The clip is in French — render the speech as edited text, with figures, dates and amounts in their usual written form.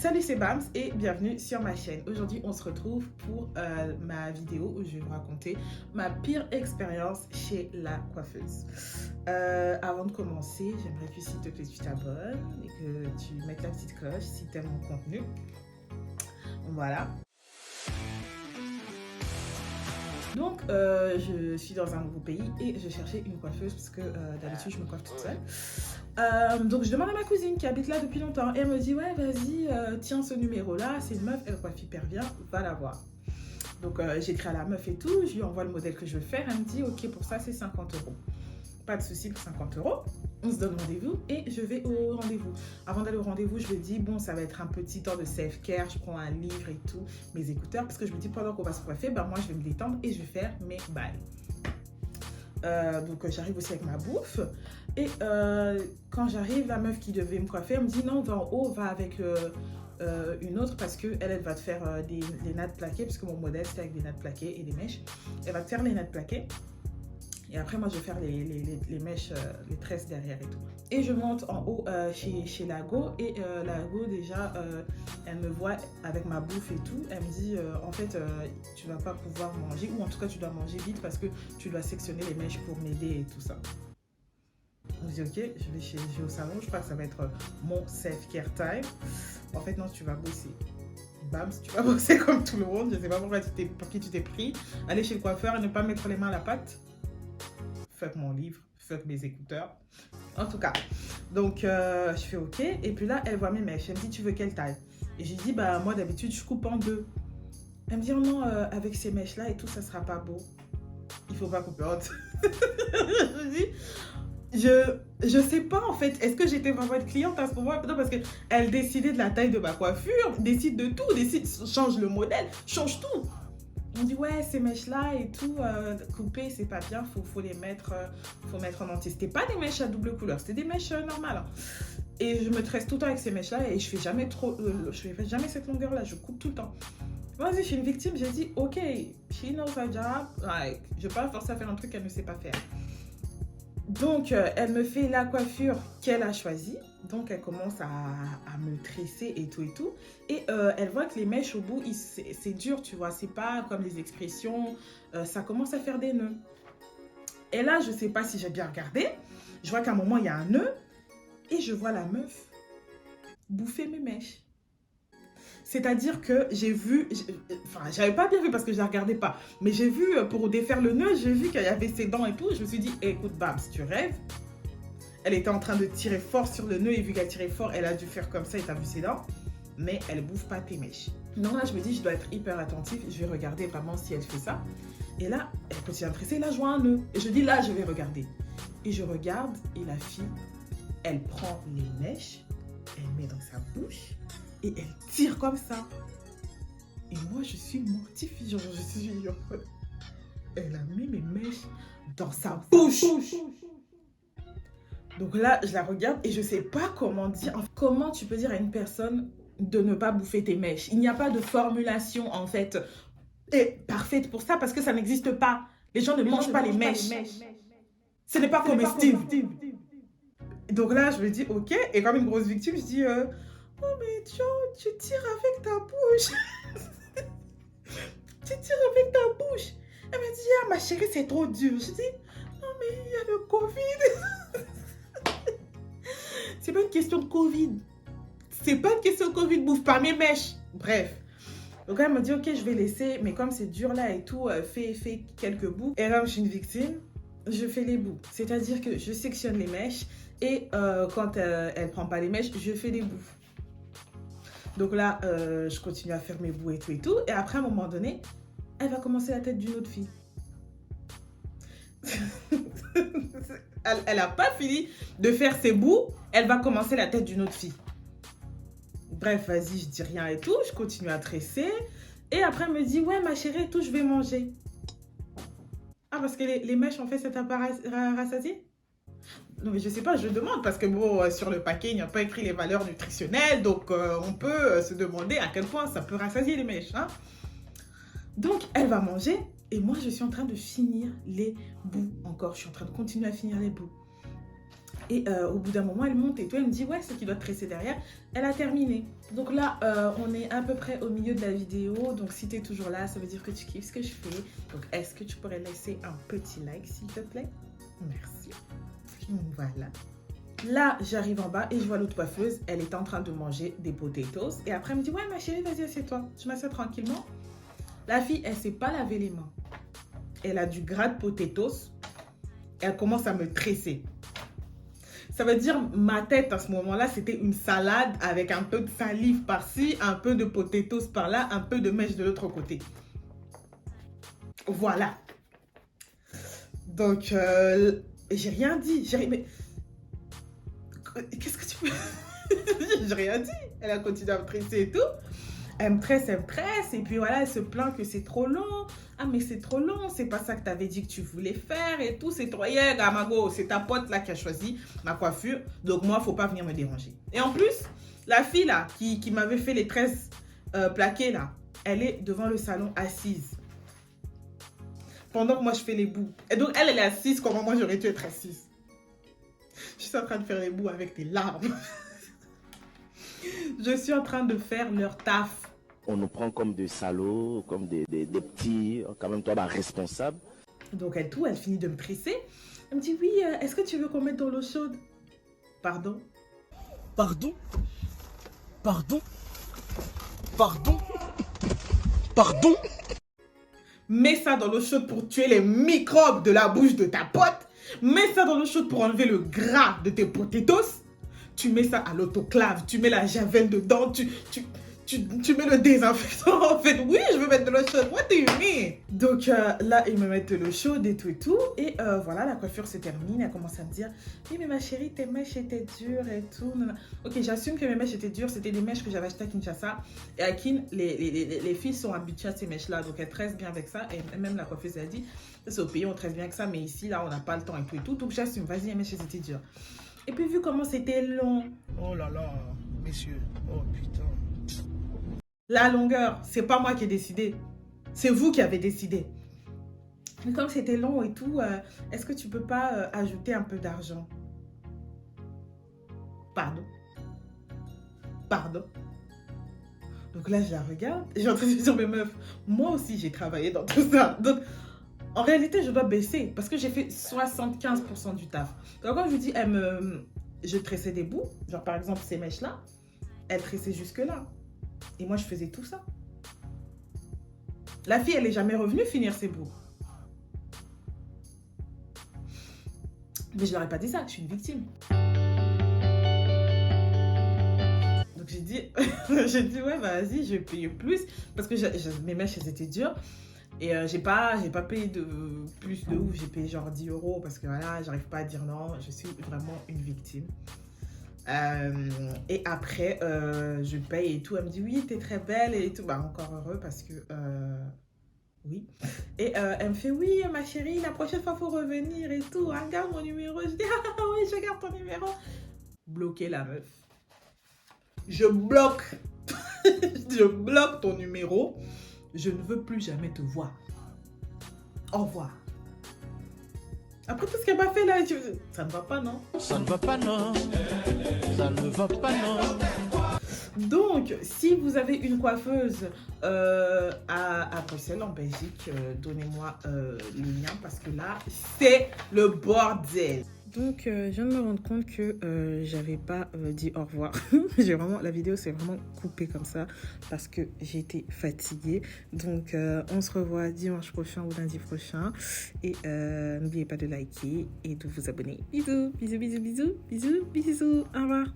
Salut, c'est Bams et bienvenue sur ma chaîne. Aujourd'hui, on se retrouve pour ma vidéo où je vais vous raconter ma pire expérience chez la coiffeuse. Avant de commencer, j'aimerais que s'il te plaît, tu t'abonnes et que tu mettes la petite cloche si tu aimes mon contenu. Voilà. Donc, je suis dans un nouveau pays et je cherchais une coiffeuse parce que d'habitude, je me coiffe toute seule. Donc, je demande à ma cousine qui habite là depuis longtemps et elle me dit « Ouais, vas-y, tiens ce numéro-là, c'est une meuf, elle coiffe hyper bien, va la voir. » Donc, j'écris à la meuf et tout, je lui envoie le modèle que je veux faire. Elle me dit « Ok, pour ça, c'est 50 €. » Pas de souci pour 50 €. On se donne rendez-vous et je vais au rendez-vous. Avant d'aller au rendez-vous, je me dis, bon, ça va être un petit temps de self-care. Je prends un livre et tout, mes écouteurs, parce que je me dis, pendant qu'on va se coiffer, ben, moi, je vais me détendre et je vais faire mes bails. Donc, j'arrive aussi avec ma bouffe. Et quand j'arrive, la meuf qui devait me coiffer, elle me dit, non, va en haut, va avec une autre, parce qu'elle, elle va te faire des nattes plaquées, parce que mon modèle, c'était avec des nattes plaquées et des mèches. Elle va te faire les nattes plaquées. Et après, moi, je vais faire les mèches, les tresses derrière et tout. Et je monte en haut chez Lago. Et Lago, déjà, elle me voit avec ma bouffe et tout. Elle me dit, en fait, tu vas pas pouvoir manger. Ou en tout cas, tu dois manger vite parce que tu dois sectionner les mèches pour m'aider et tout ça. Je dis, ok, je vais au salon. Je crois que ça va être mon self-care time. En fait, non, tu vas bosser. Bam, tu vas bosser comme tout le monde. Je sais pas pour qui tu t'es pris. Aller chez le coiffeur et ne pas mettre les mains à la pâte. Fuck mon livre, fuck mes écouteurs. En tout cas, donc je fais ok. Et puis là, elle voit mes mèches. Elle me dit, tu veux quelle taille? Et j'ai dit, bah moi d'habitude, je coupe en deux. Elle me dit, oh non, avec ces mèches-là et tout, ça sera pas beau. Il faut pas couper en deux. Je dis, je sais pas en fait. Est-ce que j'étais vraiment une cliente à ce moment? Non, parce qu'elle décidait de la taille de ma coiffure, décide de tout, change le modèle, change tout. On dit ouais, ces mèches là et tout couper c'est pas bien, faut les mettre faut mettre en entier. C'était pas des mèches à double couleur, c'était des mèches normales. Et je me tresse tout le temps avec ces mèches là et je fais jamais cette longueur là, je coupe tout le temps. Moi aussi je suis une victime, j'ai dit ok, she knows her job, like, je vais pas forcer à faire un truc qu'elle ne sait pas faire. Donc elle me fait la coiffure qu'elle a choisie. Donc elle commence à me tresser et tout. Et elle voit que les mèches au bout, c'est dur, tu vois. C'est pas comme les expressions. Ça commence à faire des nœuds. Et là, je sais pas si j'ai bien regardé. Je vois qu'à un moment, il y a un nœud. Et je vois la meuf bouffer mes mèches. C'est-à-dire que j'ai vu, enfin, j'avais pas bien vu parce que je la regardais pas. Mais j'ai vu, pour défaire le nœud, j'ai vu qu'il y avait ses dents et tout. Je me suis dit, écoute, Babs, tu rêves. Elle était en train de tirer fort sur le nœud et vu qu'elle tirait fort, elle a dû faire comme ça et t'as vu ses dents. Mais elle bouffe pas tes mèches. Donc là, je me dis, je dois être hyper attentive. Je vais regarder vraiment si elle fait ça. Et là, elle continue à me tresser. Là, je vois un nœud. Et je dis, là, je vais regarder. Et je regarde et la fille, elle prend les mèches, elle met dans sa bouche et elle tire comme ça. Et moi, je suis mortifiée. Elle a mis mes mèches dans sa bouche. Donc là, je la regarde et je sais pas comment dire. Comment tu peux dire à une personne de ne pas bouffer tes mèches? Il n'y a pas de formulation, en fait, parfaite pour ça parce que ça n'existe pas. Les gens ne mangent pas les mèches. Ce n'est pas comestible. Donc là, je me dis, ok. Et comme une grosse victime, je dis, oh mais tu tires avec ta bouche. Tu tires avec ta bouche. Elle me dit, ah ma chérie, c'est trop dur. Je dis, non mais il y a le Covid. C'est pas une question de Covid. C'est pas une question de Covid, bouffe pas mes mèches. Bref. Donc elle me dit, ok, je vais laisser, mais comme c'est dur là et tout, fais quelques bouts. Et là, je suis une victime, je fais les bouts. C'est-à-dire que je sectionne les mèches et quand elle prend pas les mèches, je fais des bouts. Donc là, je continue à faire mes bouts et tout. Et après, à un moment donné, elle va commencer la tête d'une autre fille. Elle n'a pas fini de faire ses bouts, elle va commencer la tête d'une autre fille. Bref, vas-y, je dis rien et tout, je continue à tresser. Et après, elle me dit, ouais, ma chérie, tout, je vais manger. Ah, parce que les mèches, en fait, ça t'a pas rassasié? Non, mais je sais pas, je demande, parce que bon, sur le paquet, il n'y a pas écrit les valeurs nutritionnelles, donc on peut se demander à quel point ça peut rassasier les mèches, hein. Donc, elle va manger. Et moi, je suis en train de finir les bouts encore. Je suis en train de continuer à finir les bouts. Et au bout d'un moment, elle monte et tout. Elle me dit, ouais, ce qui doit tresser derrière. Elle a terminé. Donc là, on est à peu près au milieu de la vidéo. Donc si tu es toujours là, ça veut dire que tu kiffes ce que je fais. Donc est-ce que tu pourrais laisser un petit like, s'il te plaît? Merci. Voilà. Là, j'arrive en bas et je vois l'autre coiffeuse. Elle est en train de manger des potatoes. Et après, elle me dit, ouais, ma chérie, vas-y, assieds-toi. Je m'assieds tranquillement. La fille, elle ne s'est pas lavé les mains. Elle a du gras de potatoes. Elle commence à me tresser. Ça veut dire, ma tête à ce moment-là, c'était une salade avec un peu de salive par-ci, un peu de potatoes par-là, un peu de mèche de l'autre côté. Voilà. Donc, j'ai rien dit. Mais qu'est-ce que tu fais? J'ai rien dit. Elle a continué à me tresser et tout. Elle me tresse. Et puis voilà, elle se plaint que c'est trop long. Ah, mais c'est trop long. C'est pas ça que tu avais dit que tu voulais faire et tout. C'est trop. Yeah, Gamago, c'est ta pote là qui a choisi ma coiffure. Donc moi, faut pas venir me déranger. Et en plus, la fille là, qui m'avait fait les tresses plaquées là, elle est devant le salon assise. Pendant que moi, je fais les bouts. Et donc, elle est assise. Comment moi, j'aurais dû être assise? Je suis en train de faire les bouts avec des larmes. Je suis en train de faire leur taf. On nous prend comme des salauds, comme des petits, quand même toi, responsable. Donc elle finit de me tresser. Elle me dit, oui, est-ce que tu veux qu'on mette dans l'eau chaude? Pardon? Pardon? Pardon? Pardon? Pardon? Mets ça dans l'eau chaude pour tuer les microbes de la bouche de ta pote. Mets ça dans l'eau chaude pour enlever le gras de tes potatoes. Tu mets ça à l'autoclave, tu mets la javel dedans, tu mets le désinfectant. En fait, oui, je veux mettre de l'eau chaude. What do you mean? Donc là, ils me mettent de l'eau chaude et tout et tout. Et voilà, la coiffure se termine. Elle commence à me dire, oui, mais ma chérie, tes mèches étaient dures et tout. Ok, j'assume que mes mèches étaient dures. C'était des mèches que j'avais achetées à Kinshasa. Et à Kin, les filles sont habituées à ces mèches-là. Donc elles tressent bien avec ça. Et même la coiffeuse a dit, c'est au pays, on tresse bien avec ça. Mais ici, là, on n'a pas le temps et tout et tout. Donc j'assume, vas-y, les mèches étaient dures. Et puis vu comment c'était long. Oh là là, messieurs. Oh putain. La longueur, c'est pas moi qui ai décidé. C'est vous qui avez décidé. Mais comme c'était long et tout, est-ce que tu peux pas ajouter un peu d'argent? Pardon. Pardon. Donc là, je la regarde et j'ai en train de dire, mes meufs, moi aussi, j'ai travaillé dans tout ça. Donc, en réalité, je dois baisser parce que j'ai fait 75% du taf. Donc, quand je vous dis, je tressais des bouts, genre par exemple ces mèches-là, elle tressait jusque-là. Et moi, je faisais tout ça. La fille, elle n'est jamais revenue finir ses bouts. Mais je leur ai pas dit ça, je suis une victime. Donc j'ai dit, ouais, vas-y, je vais payer plus. Parce que mes mèches, elles étaient dures. Et j'ai pas payé de plus de ouf, j'ai payé genre 10 € parce que voilà, j'arrive pas à dire non, je suis vraiment une victime. Et après, je paye et tout. Elle me dit, oui, t'es très belle et tout. Bah, encore heureux parce que, oui. Et elle me fait, oui, ma chérie, la prochaine fois, faut revenir et tout. Regarde mon numéro. Je dis, ah oui, je garde ton numéro. Bloquer la meuf. Je bloque. Je bloque ton numéro. Je ne veux plus jamais te voir. Au revoir. Après tout ce qu'elle m'a fait là, ça ne va pas, non? Ça ne va pas, non. Ça ne va pas, non. Donc, si vous avez une coiffeuse à Bruxelles, en Belgique, donnez-moi le lien parce que là, c'est le bordel. Donc, je viens de me rendre compte que j'avais pas dit au revoir. La vidéo s'est vraiment coupée comme ça parce que j'ai été fatiguée. Donc, on se revoit dimanche prochain ou lundi prochain. Et n'oubliez pas de liker et de vous abonner. Bisous, bisous, bisous, bisous, bisous, bisous. Au revoir.